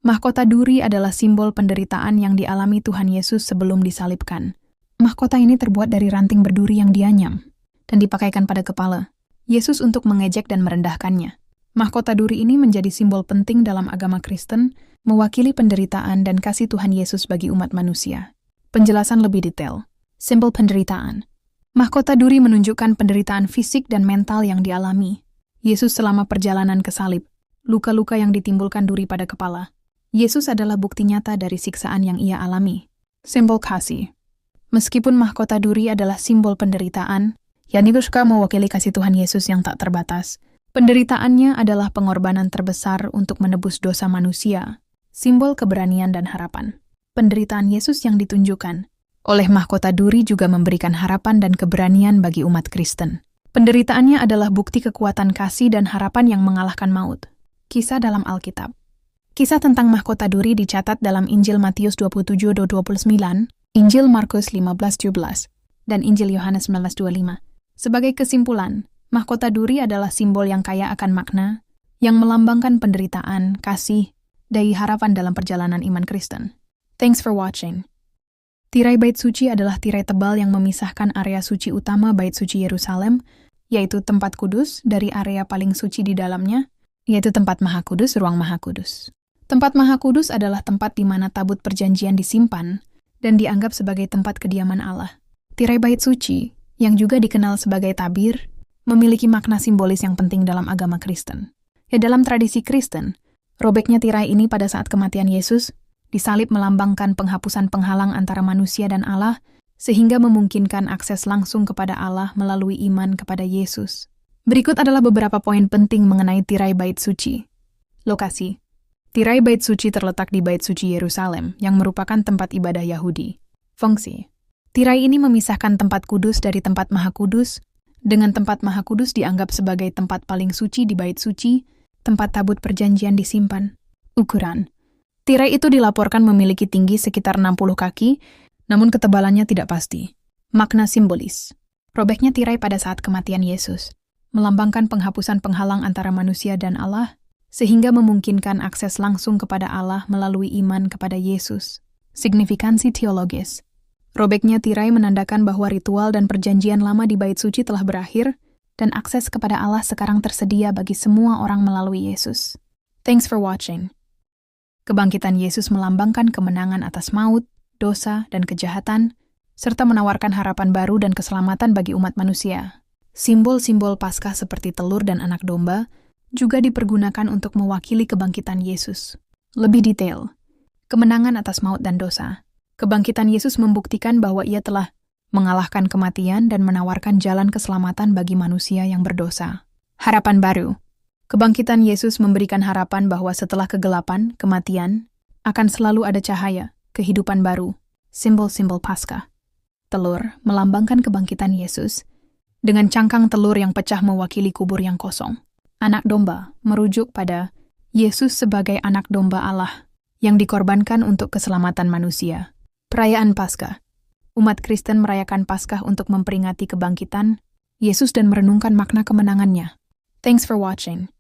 Mahkota duri adalah simbol penderitaan yang dialami Tuhan Yesus sebelum disalibkan. Mahkota ini terbuat dari ranting berduri yang dianyam dan dipakaikan pada kepala Yesus untuk mengejek dan merendahkannya. Mahkota duri ini menjadi simbol penting dalam agama Kristen, mewakili penderitaan dan kasih Tuhan Yesus bagi umat manusia. Penjelasan lebih detail. Simbol penderitaan. Mahkota duri menunjukkan penderitaan fisik dan mental yang dialami Yesus selama perjalanan ke salib, luka-luka yang ditimbulkan duri pada kepala. Yesus adalah bukti nyata dari siksaan yang ia alami. Simbol kasih. Meskipun mahkota duri adalah simbol penderitaan, yang juga mewakili kasih Tuhan Yesus yang tak terbatas, penderitaannya adalah pengorbanan terbesar untuk menebus dosa manusia, simbol keberanian dan harapan. Penderitaan Yesus yang ditunjukkan oleh mahkota duri juga memberikan harapan dan keberanian bagi umat Kristen. Penderitaannya adalah bukti kekuatan kasih dan harapan yang mengalahkan maut. Kisah dalam Alkitab. Kisah tentang mahkota duri dicatat dalam Injil Matius 27-29, Injil Markus 15-17, dan Injil Yohanes 19-25. Sebagai kesimpulan, mahkota duri adalah simbol yang kaya akan makna, yang melambangkan penderitaan, kasih, dan harapan dalam perjalanan iman Kristen. Thanks for watching. Tirai Bait Suci adalah tirai tebal yang memisahkan area suci utama Bait Suci Yerusalem, yaitu tempat kudus, dari area paling suci di dalamnya, yaitu tempat Maha Kudus, ruang Maha Kudus. Tempat Maha Kudus adalah tempat di mana tabut perjanjian disimpan dan dianggap sebagai tempat kediaman Allah. Tirai Bait Suci, yang juga dikenal sebagai tabir, memiliki makna simbolis yang penting dalam agama Kristen. Dalam tradisi Kristen, robeknya tirai ini pada saat kematian Yesus, disalib melambangkan penghapusan penghalang antara manusia dan Allah, sehingga memungkinkan akses langsung kepada Allah melalui iman kepada Yesus. Berikut adalah beberapa poin penting mengenai tirai Bait Suci. Lokasi. Tirai Bait Suci terletak di Bait Suci Yerusalem, yang merupakan tempat ibadah Yahudi. Fungsi. Tirai ini memisahkan tempat kudus dari tempat Maha Kudus, dengan tempat Maha Kudus dianggap sebagai tempat paling suci di Bait Suci, tempat tabut perjanjian disimpan. Ukuran. Tirai itu dilaporkan memiliki tinggi sekitar 60 kaki, namun ketebalannya tidak pasti. Makna simbolis. Robeknya tirai pada saat kematian Yesus melambangkan penghapusan penghalang antara manusia dan Allah, sehingga memungkinkan akses langsung kepada Allah melalui iman kepada Yesus. Signifikansi teologis. Robeknya tirai menandakan bahwa ritual dan perjanjian lama di Bait Suci telah berakhir, dan akses kepada Allah sekarang tersedia bagi semua orang melalui Yesus. Thanks for watching. Kebangkitan Yesus melambangkan kemenangan atas maut, dosa, dan kejahatan, serta menawarkan harapan baru dan keselamatan bagi umat manusia. Simbol-simbol Paskah seperti telur dan anak domba juga dipergunakan untuk mewakili kebangkitan Yesus. Lebih detail, kemenangan atas maut dan dosa. Kebangkitan Yesus membuktikan bahwa ia telah mengalahkan kematian dan menawarkan jalan keselamatan bagi manusia yang berdosa. Harapan baru. Kebangkitan Yesus memberikan harapan bahwa setelah kegelapan, kematian, akan selalu ada cahaya, kehidupan baru. Simbol-simbol Paskah. Telur melambangkan kebangkitan Yesus, dengan cangkang telur yang pecah mewakili kubur yang kosong. Anak domba merujuk pada Yesus sebagai anak domba Allah yang dikorbankan untuk keselamatan manusia. Perayaan Paskah. Umat Kristen merayakan Paskah untuk memperingati kebangkitan Yesus dan merenungkan makna kemenangannya. Thanks for watching.